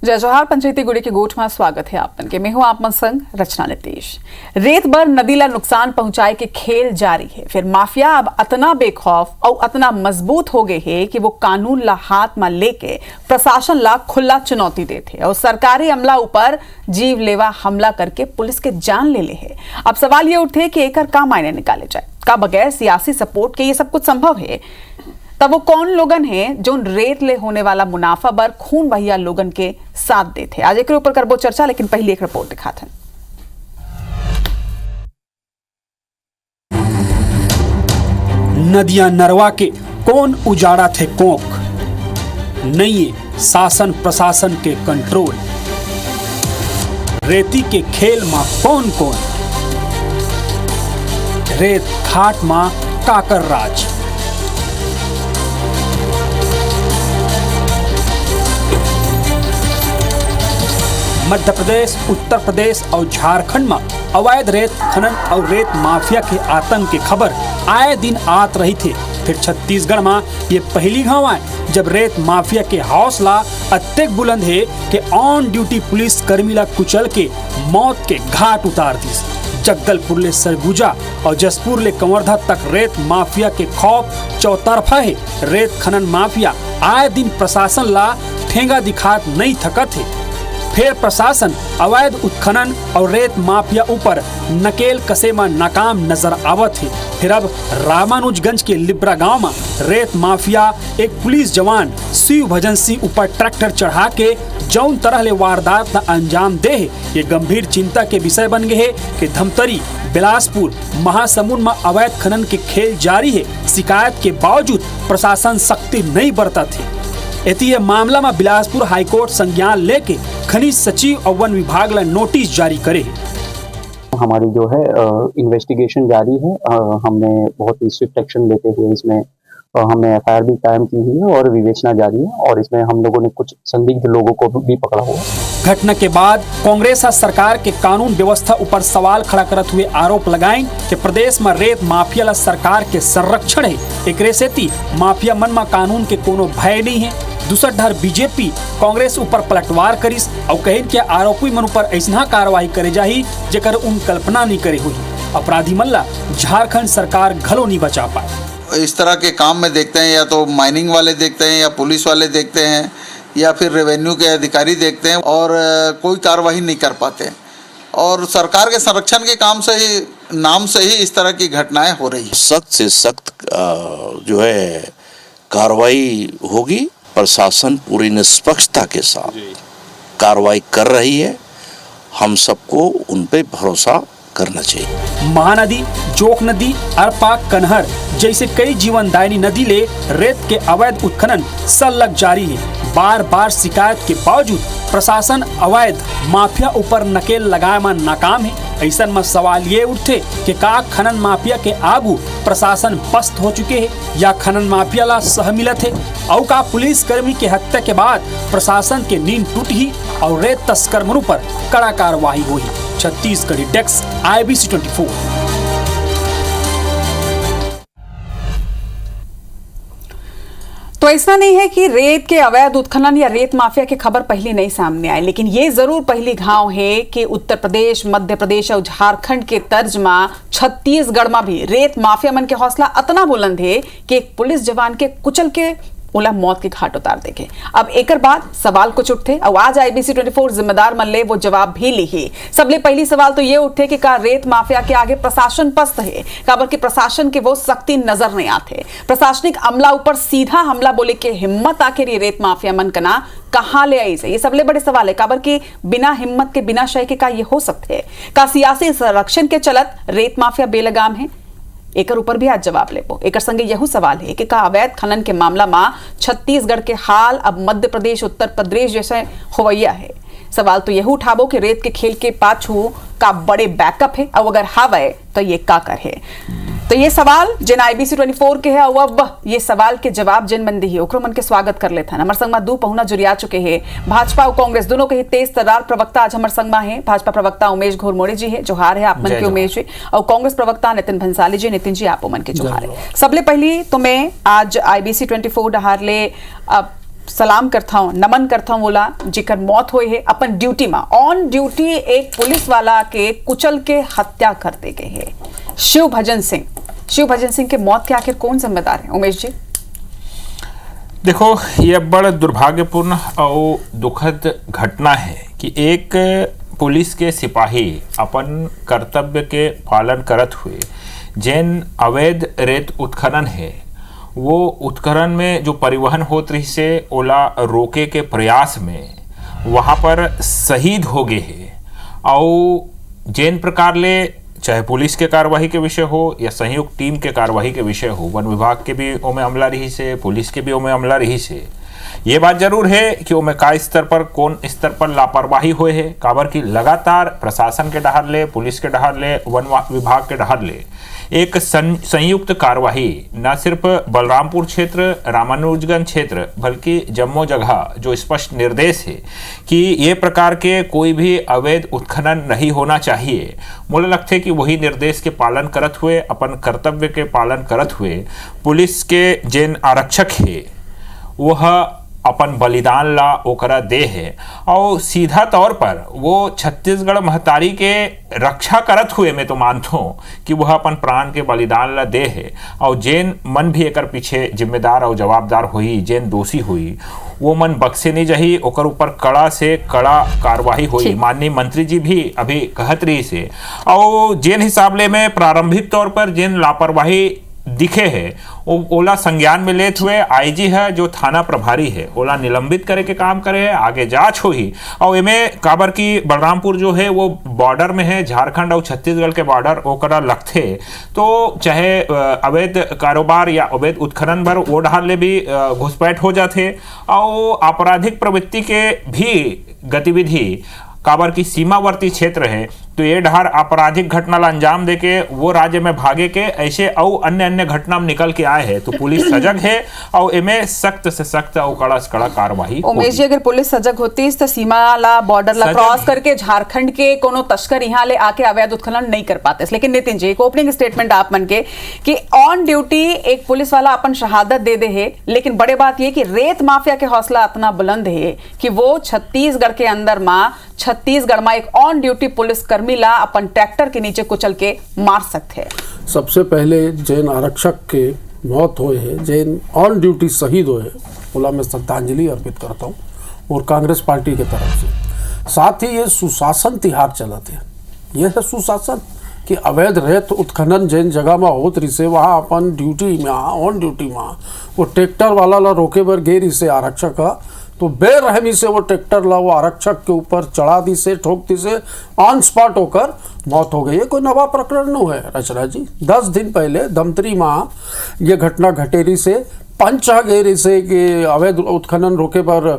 जय जोहार पंचायती गुड़ी के गोठ में स्वागत है आपन के। मैं हूं आप मन संग रचना नीतीश। रेत बर नदी ला नुकसान पहुंचाए के खेल जारी है। फिर माफिया अब अतना बेखौफ और अतना मजबूत हो गए है कि वो कानून ला हाथ में लेके प्रशासन ला खुला चुनौती देते और सरकारी अमला ऊपर जीव लेवा हमला करके पुलिस के जान ले है। अब सवाल ये उठे कि एकर का मायने निकाले जाए, का बगैर सियासी सपोर्ट के ये सब कुछ संभव है? तब वो कौन लोगन है जो रेत ले होने वाला मुनाफा बर खून बहिया लोगन के साथ देते? आज एक ऊपर करबो चर्चा, लेकिन पहले एक रिपोर्ट दिखाते हैं। नदियां नरवा के कौन उजाड़ा थे कोक, नहीं शासन प्रशासन के कंट्रोल। रेती के खेल में कौन कौन, रेत घाट में काकर राज। मध्य प्रदेश, उत्तर प्रदेश और झारखंड में अवैध रेत खनन और रेत माफिया के आतंक की खबर आए दिन आत रही थी। फिर छत्तीसगढ़ में ये पहली घाव है जब रेत माफिया के हौसला अत्यधिक बुलंद है कि ऑन ड्यूटी पुलिस कर्मी ला कुचल के मौत के घाट उतार दी। जगदलपुर ले सरगुजा और जसपुर ले कंवरधा तक रेत माफिया के खौफ चौतरफा है। रेत खनन माफिया आए दिन प्रशासन ला ठेंगा दिखात नहीं थकत है। फिर प्रशासन अवैध उत्खनन और रेत माफिया ऊपर नकेल कसे में नाकाम नजर आवत है। फिर अब रामानुजगंज के लिब्रा गांव में रेत माफिया एक पुलिस जवान शिव भजन सिंह ऊपर ट्रैक्टर चढ़ा के जौन तरह ले वारदात न अंजाम दे है, ये गंभीर चिंता के विषय बन गए है कि धमतरी, बिलासपुर, महासमुंद में अवैध खनन के खेल जारी है। शिकायत के बावजूद प्रशासन सख्ती नहीं बरता थे। ये मामला में बिलासपुर हाईकोर्ट संज्ञान लेके खनिज सचिव और वन विभाग ला नोटिस जारी करे। हमारी जो है इन्वेस्टिगेशन जारी है। हमने बहुत ही स्विफ्ट एक्शन लेते हुए इसमें हमने एफआईआर भी कायम की हुई है और विवेचना जारी है और इसमें हम लोगों ने कुछ संदिग्ध लोगों को भी पकड़ा हुआ। घटना के बाद कांग्रेस सरकार के कानून व्यवस्था ऊपर सवाल खड़ा करते हुए आरोप लगाए कि प्रदेश में रेत माफिया ला सरकार के संरक्षण है। एकरे सेती माफिया मन में कानून के कोनो भय नहीं है। दूसर ढर बीजेपी कांग्रेस ऊपर पलटवार करिस और कहिन के आरोपी मन ऊपर ऐसा कार्रवाई करे जाही जेकर उन कल्पना नहीं करे हुई। अपराधी मल्ला झारखंड सरकार घलो नहीं बचा पाए। इस तरह के काम में देखते हैं, या तो माइनिंग वाले देखते हैं, या पुलिस वाले देखते हैं, या फिर रेवेन्यू के अधिकारी देखते हैं और कोई कार्रवाई नहीं कर पाते। और सरकार के संरक्षण के काम से ही, नाम से ही इस तरह की घटनाएं हो रही है। सख्त से सख्त जो है कार्रवाई होगी। प्रशासन पूरी निष्पक्षता के साथ कार्रवाई कर रही है। हम सबको उन पे भरोसा करना चाहिए। महानदी, जोक नदी, अरपा, कन्हर जैसे कई जीवनदायिनी नदी ले रेत के अवैध उत्खनन सलग जारी है। बार बार शिकायत के बावजूद प्रशासन अवैध माफिया ऊपर नकेल लगाए में नाकाम है। ऐसा में सवाल ये उठे कि का खनन माफिया के आगू प्रशासन पस्त हो चुके हैं या खनन माफिया ला सह मिलत है, और का पुलिस कर्मी के हत्या के बाद प्रशासन के नींद टूटी और रेत तस्कर मनु पर कड़ा कार्रवाई हुई। Chhattisgarhi desk IBC 24। तो ऐसा नहीं है कि रेत के अवैध उत्खनन या रेत माफिया की खबर पहली नहीं सामने आई, लेकिन ये जरूर पहली घाव है कि उत्तर प्रदेश, मध्य प्रदेश और झारखंड के तर्ज में छत्तीसगढ़ में भी रेत माफिया मन के हौसला इतना बुलंद है कि एक पुलिस जवान के कुचल के ओला मौत के घाट उतार देंगे। अब एकर बाद सवाल कुछ उठे और आज IBC 24 जिम्मेदार मन ले वो जवाब भी ली। सबले पहली सवाल तो ये उठे कि का रेत माफिया के आगे प्रशासन पस्त है, काबर कि प्रशासन के वो सख्ती नजर नहीं आते। प्रशासनिक अमला ऊपर सीधा हमला बोले के हिम्मत आखिर ये रेत माफिया मन कना कहाँ ले आई से, ये सबले बड़े सवाल है। काबर कि बिना हिम्मत के, बिना शय के का ये हो सकते है? का सियासी संरक्षण के चलत रेत माफिया बेलगाम है? एकर ऊपर भी आज जवाब लेबो। एकर संगे यही सवाल है कि का अवैध खनन के मामला में छत्तीसगढ़ के हाल अब मध्य प्रदेश, उत्तर प्रदेश जैसे होवैया है। सवाल तो यही उठाबो कि रेत के खेल के पाछू का बड़े बैकअप है, और अगर हावे तो ये का कर है। तो ये सवाल जिन IBC 24 के है, और अब ये सवाल के जवाब जिन मंदी है ओकरो मन के स्वागत कर लेते हैं। हमारे संग में दो पहुना जुड़िया चुके हैं। भाजपा और कांग्रेस दोनों के ही तेज तर्रार प्रवक्ता आज हमारे संग में है। भाजपा प्रवक्ता उमेश घोरमोड़े जी है, जोहार है आप मन के उमेश जी, और कांग्रेस प्रवक्ता नितिन भंसाली जी। नितिन जी आप मन के जोहार है। सबले पहली तो मैं आज IBC 24 डहार ले सलाम करता हूँ, नमन करता हूँ बोला जिकर मौत हुई है अपन ड्यूटी में ऑन ड्यूटी एक पुलिस वाला के कुचल के हत्या कर दे गए है। शिव भजन सिंह के मौत के आखिर कौन जिम्मेदार है उमेश जी? देखो, ये बड़ा दुर्भाग्यपूर्ण और दुखद घटना है कि एक पुलिस के सिपाही अपन कर्तव्य के पालन करत हुए जैन अवैध रेत उत्खनन है वो उत्खनन में जो परिवहन होत रही से ओला रोके के प्रयास में वहाँ पर शहीद हो गए है। और जैन प्रकार ले चाहे पुलिस के कार्यवाही के विषय हो या संयुक्त टीम के कार्यवाही के विषय हो, वन विभाग के भी ओमे अमला रही से, पुलिस के भी ओमे अमला रही से, ये बात जरूर है कि ओमे का स्तर पर कौन स्तर पर लापरवाही हुए है। काबर की लगातार प्रशासन के डहर ले, पुलिस के डहर ले, वन विभाग के डहर ले एक संयुक्त कार्यवाही न सिर्फ बलरामपुर क्षेत्र, रामानुजगंज क्षेत्र बल्कि जम्मू जगह जो स्पष्ट निर्देश है कि ये प्रकार के कोई भी अवैध उत्खनन नहीं होना चाहिए। मुझे लगता है कि वही निर्देश के पालन करत हुए, अपन कर्तव्य के पालन करत हुए पुलिस के जैन आरक्षक है वह अपन बलिदान ला ओकरा दे है और सीधा तौर पर वो छत्तीसगढ़ महतारी के रक्षा करत हुए मैं तो मानता हूँ कि वह अपन प्राण के बलिदान ला दे है। और जैन मन भी एकर पीछे जिम्मेदार और जवाबदार हुई, जैन दोषी हुई, वो मन बक्से नहीं जही, ओकर ऊपर कड़ा से कड़ा कार्रवाई हुई। माननीय मंत्री जी भी अभी कहत रही से और जैन हिसाब ले में प्रारंभिक तौर पर जैन लापरवाही दिखे है ओला संज्ञान में लेते हुए आईजी है जो थाना प्रभारी है ओला निलंबित करे के काम करे है, आगे जांच हो ही। और इमें काबर की बलरामपुर जो है वो बॉर्डर में है, झारखंड और छत्तीसगढ़ के बॉर्डर ओकरा लगथे, तो चाहे अवैध कारोबार या अवैध उत्खनन भर वो डाल ले भी घुसपैठ हो जाते और आपराधिक प्रवृत्ति के भी गतिविधि काबर की सीमावर्ती क्षेत्र है तो ये ढार आपराधिक घटना ला अंजाम देके वो राज्य में भागे के ऐसे और अन्य घटना में निकल के आए हैं। तो पुलिस सजग है और इनमें सख्त से सख्त और कड़ा से कड़ा कार्रवाई। उमेश जी, अगर पुलिस सजग होती तो सीमा ला बॉर्डर ला क्रॉस करके झारखंड के कोनो तस्कर यहाँ ले आके अवैध उत्खनन नहीं कर पाते। लेकिन नितिन जी, एक ओपनिंग स्टेटमेंट आप मन के कि ऑन ड्यूटी एक पुलिस वाला अपन शहादत दे दे है, लेकिन बड़े बात ये कि रेत माफिया के हौसला इतना बुलंद है कि वो छत्तीसगढ़ के अंदर छत्तीसगढ़ में एक ऑन ड्यूटी पुलिस कर्मी ला अपन ट्रैक्टर के नीचे कुचल के मार सकते हैं। सबसे पहले जैन आरक्षक के मौत हुए हैं, जैन ऑन ड्यूटी शहीद हुए हैं, ओला मैं श्रद्धांजलि अर्पित करता हूँ और कांग्रेस पार्टी की तरफ से। साथ ही ये सुशासन तिहार चलते हैं, यह है सुशासन कि अवैध रेत उत्खनन जैन जगह में होत रही से वहाँ अपन ड्यूटी में ऑन ड्यूटी में वो ट्रैक्टर वाला ला रोके बर गे रही से आरक्षक तो बेरहमी से वो ट्रैक्टर ला वो आरक्षक के ऊपर चढ़ा दी से, ठोक दी से, ऑन स्पॉट होकर मौत हो गई है। कोई नवा प्रकरण नहीं है रचना जी। 10 दिन पहले धमतरी में ये घटना घटेरी से पंच गेरी से कि अवैध उत्खनन रोके पर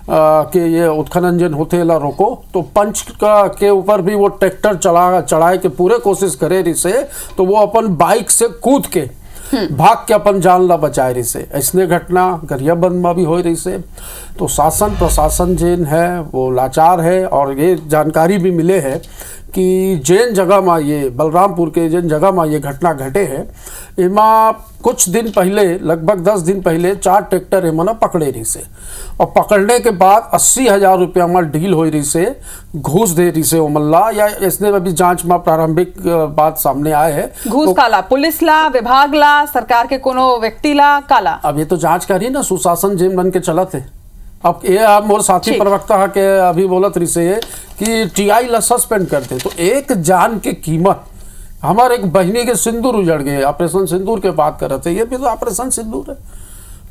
के ये उत्खनन जन होते ला रोको, तो पंच का के ऊपर भी वो ट्रैक्टर चढ़ाए के पूरे कोशिश करे रही से, तो वो अपन बाइक से कूद के भाग के अपन जान ला बचाए रही से। ऐसने घटना गरियाबंद में भी हो रही से। तो शासन प्रशासन जैन है वो लाचार है और ये जानकारी भी मिले है कि जैन जगह में ये बलरामपुर के जैन जगह में ये घटना घटे है। इमा कुछ दिन पहले लगभग 10 दिन पहले 4 ट्रैक्टर इमना पकड़े रही से और पकड़ने के बाद 80,000 रुपया में डील हो रही से, घूस दे रही से उमल्ला या इसने अभी जांच में प्रारंभिक बात सामने आए है। घूस तो, काला पुलिस ला, विभाग ला, सरकार के कोनो व्यक्ति ला काला। अब ये तो जांच करी ना, सुशासन जेम बन के चला थे। अब ये आप मोर साथी प्रवक्ता के अभी बोलत रही से कि टीआई ला सस्पेंड करते, तो एक जान के कीमत। हमारे एक बहनी के सिंदूर उजड़ गए, ऑपरेशन सिंदूर के बात कर रहे थे, ये भी तो ऑपरेशन सिंदूर है।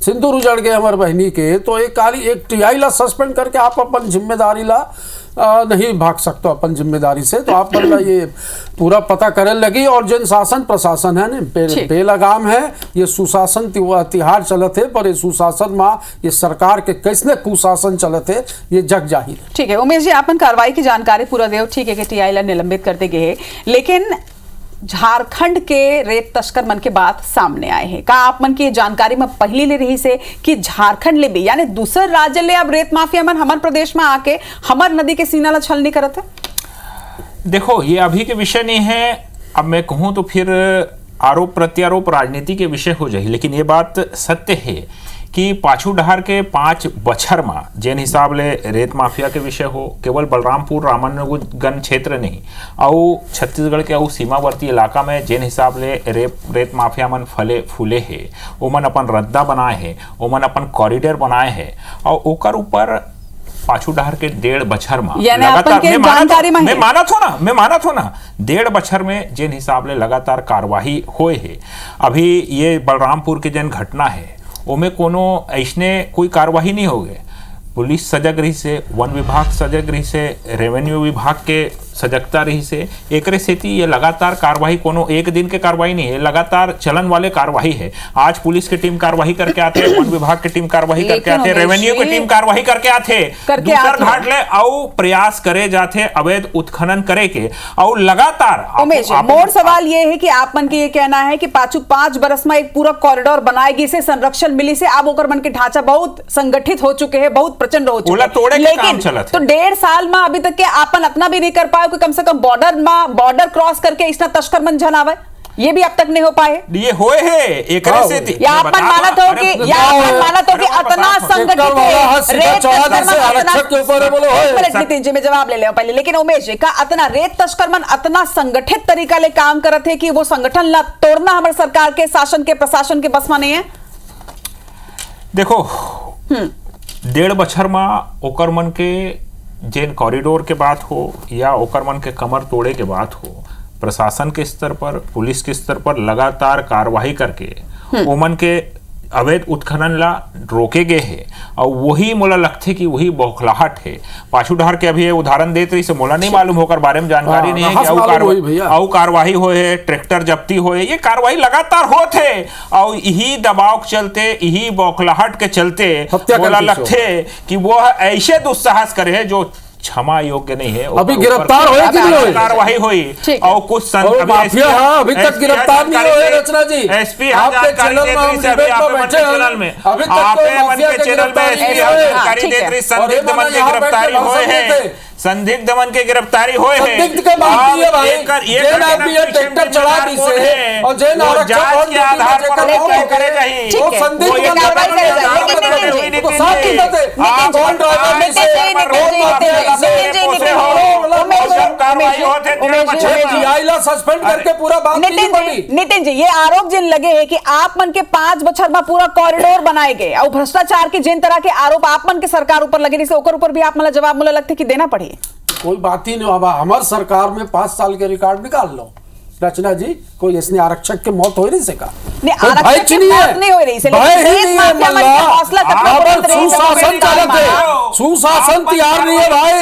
सिंदूर उजड़ गए हमारे बहनी के, तो एक टीआई ला सस्पेंड करके आप अपन जिम्मेदारी ला नहीं भाग सकते अपन जिम्मेदारी से। तो आप मतलब ये पूरा पता करे लगी और जन शासन प्रशासन है ना बेलगाम है। ये सुशासन तिहार चलत है, पर ये सुशासन में ये सरकार के कैसने कुशासन चलत है ये जग जाहिर। ठीक है उमेश जी, अपन कार्रवाई की जानकारी पूरा देव। ठीक है कि टीआई ला निलंबित करते गए, लेकिन झारखंड के रेत तस्कर मन के बात सामने आए हैं। का आप मन की जानकारी में पहली ले रही से कि झारखंड ले भी यानी दूसरे राज्य ले अब रेत माफिया मन हमारे प्रदेश में आके हमार नदी के सीना ला छल नहीं करते? देखो, ये अभी के विषय नहीं है। अब मैं कहूँ तो फिर आरोप प्रत्यारोप राजनीति के विषय हो जाए, लेकिन ये बात सत्य है कि पाछू डहर के 5 बछर में जेन हिसाब ले रेत माफिया के विषय हो, केवल बलरामपुर रामानुजगंज क्षेत्र नहीं और छत्तीसगढ़ के सीमावर्ती इलाका में जेन हिसाब ले रेत माफिया मन फले फूले है, ओमन अपन रद्दा बनाए है, ओमन अपन कॉरिडोर बनाए है और ओकर ऊपर पाछू डहर के 1.5 बछर में लगातार मैं मानत हो ना 1.5 बछर में जिन हिसाब ले लगातार कार्यवाही होए है। अभी ये बलरामपुर के जन घटना है ओमे कोनो ऐसने कोई कार्यवाही नहीं हो गए, पुलिस सजग रही से, वन विभाग सजग रही से, रेवेन्यू विभाग के सजगता रही से, एकरे सेती ये लगातार कार्रवाई कोनो एक दिन के कार्रवाई नहीं है, लगातार चलन वाले कार्रवाई है। आज पुलिस की टीम कार्रवाई करके आते, वन विभाग की टीम कार्रवाई करके आते, रेवेन्यू की टीम कार्रवाई करके आते, दूसर घाट ले और प्रयास करे जाते अवैध उत्खनन करे के और लगातार। उमेश, मोर सवाल ये है कि आप मन के ये कहना है कि पाछू 5 बरस में एक पूरा कॉरिडोर बनाएगी से संरक्षण मिली से अब ओकर मन के ढांचा बहुत संगठित हो चुके हैं, बहुत प्रचंड हो चुके हैं, लेकिन तो 1.5 साल में अभी तक के आपन अपना भी नहीं कर पाए कि कम से कम बॉर्डर क्रॉस करके इतना तस्कर मन जन आवे, ये भी अब तक नहीं हो पाए। ये होए है एकरे से या आप मानत हो कि इतना संगठित है रेत तस्कर के ऊपर नितिन जी में जवाब ले ले पहले, लेकिन उमेश जी का इतना रेत तस्कर मन इतना संगठित तरीका ले काम करत है कि वो संगठन ला तोड़ना हमारे सरकार के शासन के प्रशासन के बस में नहीं है। देखो 1.5 बछर में ओकर मन के जेन कॉरिडोर के बात हो या ओकर मन के कमर तोड़े के बात हो, प्रशासन के स्तर पर, पुलिस के स्तर पर लगातार कार्रवाई करके ओमन के अवैध उत्खनन ला रोके गए है और वही मोला लगते कि वही बौखलाहट है। पाछू डहर के अभी उदाहरण देते रही से मोला नहीं मालूम होकर बारे में जानकारी नहीं है कि आउ कार्रवाई हो है, ट्रैक्टर जब्ती हो है, ये कार्रवाई लगातार होते है और यही दबाव के चलते, यही बौखलाहट के चलते मोला लगते कि वो ऐसे दुस्साहस करे है जो क्षमा योग्य नहीं है। अभी गिरफ्तार हुए कि नहीं हुए? कार्रवाई हुई और कुछ अभी तक गिरफ्तार नहीं हुए रचना जी। एसपी आपके चैनल में संदिग्ध मन की गिरफ्तारी हुए है, संदिग्ध मन की गिरफ्तारी हुए है। संदिग्ध के बात ये भाई जेन आदमी ये ट्रैक्टर चला दी से और जेन आरक्षक के आधार पर वो करे जाही, वो संदिग्ध लेकिन तो साथ ही बात है आप कौन ड्राइवर से सस्पेंड करके पूरा बात नितिन जी, ये आरोप जिन लगे है कि आप मन के 5 बछर में पूरा कॉरिडोर बनाए गए और भ्रष्टाचार के जिन तरह के आरोप आप मन के सरकार ऊपर लगे से ओकर ऊपर भी आप मला जवाब मुझे लगता है कि देना पड़े। कोई बात ही नहीं। अब हमारे सरकार में 5 साल के रिकॉर्ड निकाल लो रचना जी, कोई इसने आरक्षक की मौत हो रही से का आरक्षक की मौत नहीं हो रही से, सुशासन चलत है, सुशासन तैयार नहीं है भाई,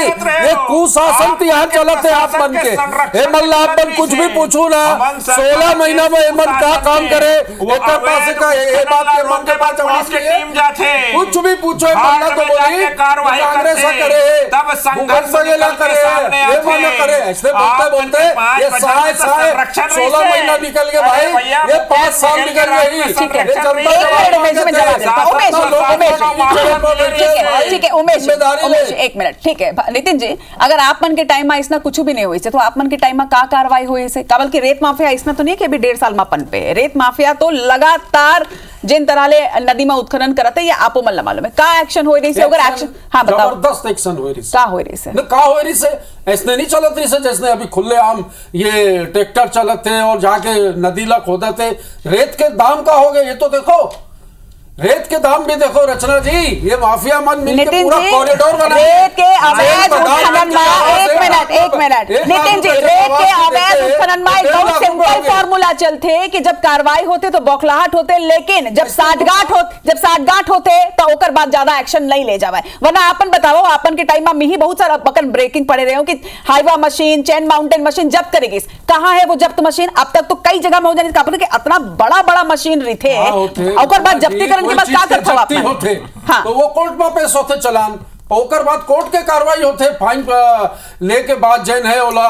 ये कुशासन तैयार चलत है। आप मन के हे मल्ला आप मन कुछ भी पूछू ना, 16 महीना में मन का काम करे एक पास का ये बात के मन के पास जवाब नहीं, कुछ भी पूछो मल्ला तो बोली कांग्रेस करे तब संघर्ष वगैरह करे, ये मन करे, ऐसे बोलते बोलते ये साए साए 16 महीना निकल गए भाई, ये 5 साल निकल गए। एक मिनट ठीक है नितिन जी, अगर आप मन के टाइम में इसना कुछ भी नहीं हुई से तो आप मन के टाइम में का कार्रवाई हुई से काबल की रेत माफिया इसना तो नहीं कि अभी 1.5 साल में पन पे रेत माफिया तो लगातार जिन तरह ले नदी में उत्खनन करते या आपो मल्ला मालूम है का एक्शन हो रही से, अगर एक्शन हाँ बताओ जबरदस्त एक्शन हो रही का हो रही से का हो रही से ऐसने नहीं चलत रही से जैसे अभी खुलेआम ये ट्रैक्टर चलते और जाके नदी ला खोदते। रेत के दाम का हो गए ये तो देखो, रेत के दाम भी देखो रचना जी, ये माफिया मन मिलकर पूरा कॉरिडोर बना रेत के अवैध उत्खनन में एक मिनट नितिन जी, रेत के अवैध उत्खनन में एक बहुत सिंपल फार्मूला चलते कि जब कार्रवाई होते तो बौखलाहट होते, लेकिन जब साठगांठ होते तो ओकर बाद ज्यादा एक्शन नहीं ले जावे। वरना आपन बताओ आपन के टाइम में ही बहुत सारा पकड़ ब्रेकिंग पड़े रहे हो कि Hyva machine, chain mountain machine जब्त करेगी, कहाँ है वो जब्त मशीन? अब तक तो कई जगह में हो जाने इतना बड़ा मशीनरी थे ओकर बाद जब्ती होते हाँ। तो वो कोर्ट में पेश होते चलान, ओकर बाद कोर्ट के कार्रवाई होते, फाइन लेके बाद जैन है ओला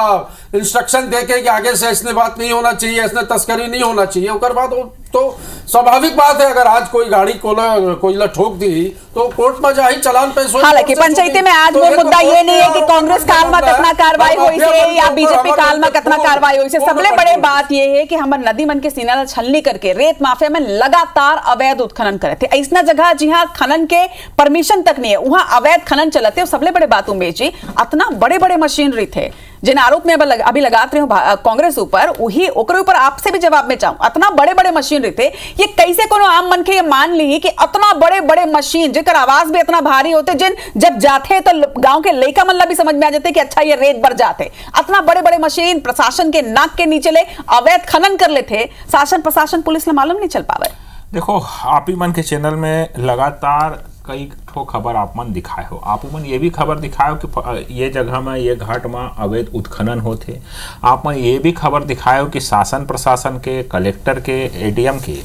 इंस्ट्रक्शन देके कि आगे से इसने बात नहीं होना चाहिए, इसने तस्करी नहीं होना चाहिए, ओकर बाद वो तो स्वाभाविक बात है, अगर आज कोई गाड़ी कोयला ठोक दी तो कोर्ट में जाही चलान पेश हो। हालांकि पंचायती में आज वो मुद्दा ये नहीं है कि कांग्रेस काल में कितना कार्रवाई हुई से या बीजेपी काल में कितना कार्रवाई हुई से। सबले बड़े बात ये है कि हमारे नदी मन के सीना छलनी करके रेत माफिया में लगातार अवैध उत्खनन करे थे। ऐसा जगह जहां खनन के परमिशन तक नहीं है वहां अवैध खनन चलते। सबले बड़े बात उमेश जी, इतना बड़े बड़े मशीनरी थे जिन आरोप में अभी लगाते रहे कांग्रेस ऊपर, वही ओकरे ऊपर आपसे भी जवाब में चाहूं। इतना बड़े बड़े मशीनरी थे, ये कैसे कोनो आम मन के ये मान ली कि इतना बड़े बड़े मशीन जेकर आवाज भी इतना भारी होते, जिन जब जाते तो गांव के लड़का मन भी समझ में आ जाते कि अच्छा ये रेत भर जाते। इतना बड़े बड़े मशीन प्रशासन के नाक के नीचे ले अवैध खनन कर लेते, शासन प्रशासन पुलिस ने मालूम नहीं चल पावे। देखो, आप ही मन के चैनल में लगातार कई ठो खबर आप मन दिखाए हो। आप मन ये भी खबर दिखाए हो कि ये जगह में, ये घाट में अवैध उत्खनन होते। आप मन ये भी खबर दिखाए हो कि शासन प्रशासन के, कलेक्टर के, एडीएम के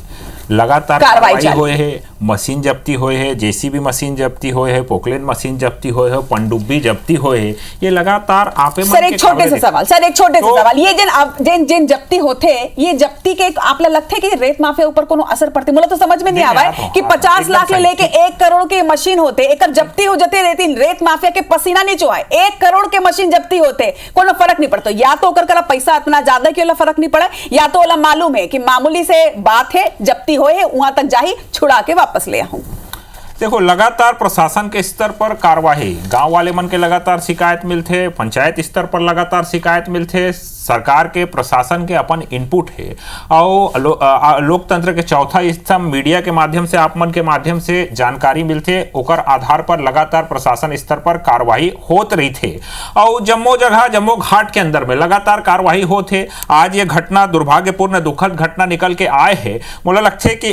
लगातार कार्रवाई हुए है, मशीन जब्ती हुए है, जेसीबी मशीन जब्ती हुए है, पोकलेन मशीन जब्ती हुए है, पनडुब्बी जब्ती हुए है। ये लगातार आप सर एक छोटे से सवाल, ये जिन जिन जब्ती होते, ये जब्ती के आपला लगते कि रेत माफिया ऊपर कोनो असर पड़ते? मुझे तो समझ में नहीं आवा है कि 50 लाख ले लेके 1 करोड़ के मशीन होते, एक जब्ती हो जाते रहती, रेत माफिया के पसीना नहीं चुआए, 1 करोड़ के मशीन जब्ती होते, कोनो फर्क नहीं पड़ता। या तो ओकर पैसा इतना ज्यादा कि ओला फर्क नहीं पड़ा, या तो ओला मालूम है कि मामूली से बात है, जब्ती होए वहां तक जाही छुड़ा के वापस ले आऊं। देखो, लगातार प्रशासन के स्तर पर कार्रवाई, गांव वाले मन के लगातार शिकायत मिलते, पंचायत स्तर पर लगातार शिकायत मिलते, सरकार के प्रशासन के अपन इनपुट है और लोकतंत्र के चौथा स्तंभ मीडिया के माध्यम से, आप मन के माध्यम से जानकारी मिलते, ओकर आधार पर लगातार प्रशासन स्तर पर कार्रवाई होत रही थे और जम्मो जगह, जम्मो घाट के अंदर में लगातार कार्रवाई होते। आज ये घटना दुर्भाग्यपूर्ण दुखद घटना निकल के आए है। मुझे लगते कि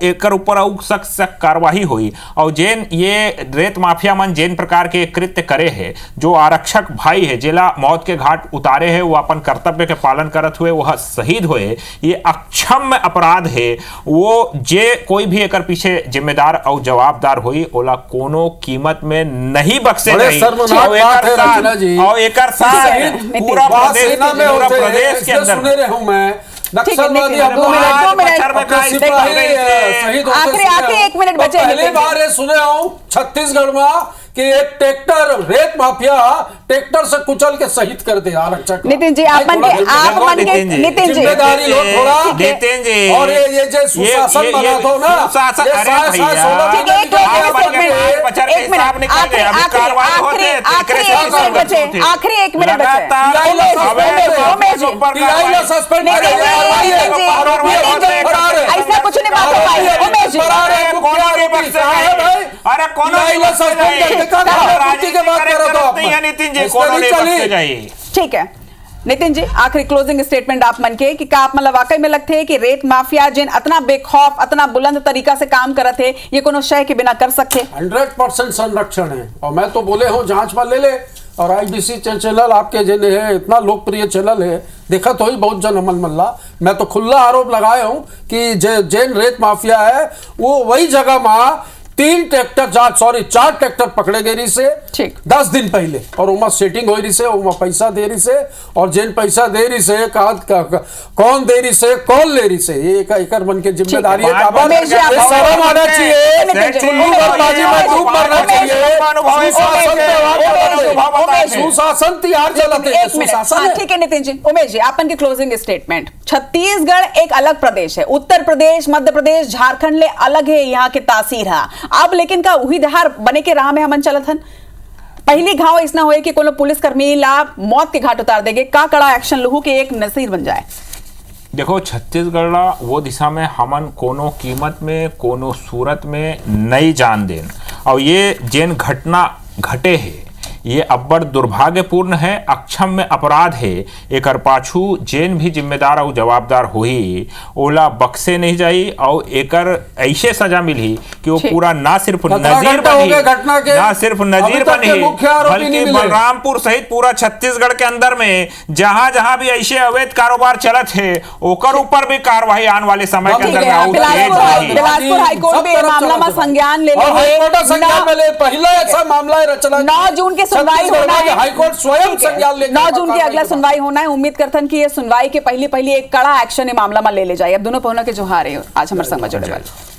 एकर ऊपर सख्त कार्रवाई हुई और जेन ये रेत माफिया मन जेन प्रकार के कृत्य करे है, जो आरक्षक भाई है जिला मौत के घाट उतारे है, वो अपन कर्तव्य के पालन करत हुए वह शहीद हुए, ये अक्षम्य अपराध है। वो जे कोई भी एकर पीछे जिम्मेदार और जवाबदार हुई, ओला कोनो कीमत में नहीं बख्शे नहीं। और एकर साथ पूरा प्रदेश के अंदर नक्सलवादी आखिरी 1 मिनट बचे। पहली बार ये सुने हूं छत्तीसगढ़ में कि एक ट्रैक्टर रेत माफिया ट्रैक्टर से कुचल के शहीद कर दे आरक्षक। नितिन जी, आप मन के नितिन जी जिम्मेदारी लो थोड़ा, नितिन जी, और ये जो सुशासन बना दो ना, आखिरी 1 मिनट ऐसा कुछ नहीं बात हो पाई। ठीक है नितिन जी, आखिरी क्लोजिंग स्टेटमेंट आप मन के कि आप मतलब वाकई में लगते है कि रेत माफिया जिन इतना बेखौफ, इतना बुलंद तरीका से काम करते है, ये कोनो शय के बिना कर सकते? 100% संरक्षण है। और मैं तो बोले हूँ जांच में ले ले, और आईबीसी चैनल आपके जिले है, इतना लोकप्रिय चैनल है, देखा तो ही बहुत जन अमल मल्ला। मैं तो खुला आरोप लगाए हूँ कि जैन रेत माफिया है वो वही जगह में 4 ट्रैक्टर पकड़े गए रही से 10 दिन पहले, और उमा सेटिंग हो रही से, उमा पैसा दे रही से, और जिन पैसा दे रही से कौन दे रही से, कौन ले रही से, ये एक बन के जिम्मेदारी है। शर्म आना चाहिए, सुशासन तैयार चलते। ठीक है नितिन जी, उमेश जी, आपन की क्लोजिंग स्टेटमेंट। छत्तीसगढ़ एक अलग प्रदेश है, उत्तर प्रदेश, मध्य प्रदेश, झारखंड ले अलग है यहाँ के तासीर है। अब लेकिन का वही दहार बने के राह में हमन चलत हन। पहली घाव इसना होए कि कोनो पुलिस कर्मी ला मौत के घाट उतार देगे, का कड़ा एक्शन लहू के एक नसीर बन जाए। देखो, छत्तीसगढ़ वो दिशा में हमन कोनो कीमत में, कोनो सूरत में नहीं जान देन, और ये जेन घटना घटे है ये अब्बड़ दुर्भाग्यपूर्ण है, अक्षम्य अपराध है। एकर पाछू जेन भी जिम्मेदार और जवाबदार हुई ओला बख्शे नहीं जाई और एकर ऐसे सजा मिली कि वो पूरा ना सिर्फ नजीर बनी, ना सिर्फ नजीर बनी, बल्कि बलरामपुर सहित पूरा छत्तीसगढ़ के अंदर में जहां जहां भी ऐसे अवैध कारोबार चलत है ओकर ऊपर भी कार्रवाई आने वाले समय के अंदर में। बिलासपुर हाईकोर्ट भी मामला में संज्ञान ले ले, पहला ऐसा मामला रचना 9 जून के सुनवाई होना है, हाईकोर्ट स्वयं संज्ञान लेकर 9 जून की अगला सुनवाई होना है। उम्मीद करथन कि ये सुनवाई के पहली एक कड़ा एक्शन मामला में ले जाए। अब दोनों पहुना के जोहार है आज हमारे संग में जुड़े वाले।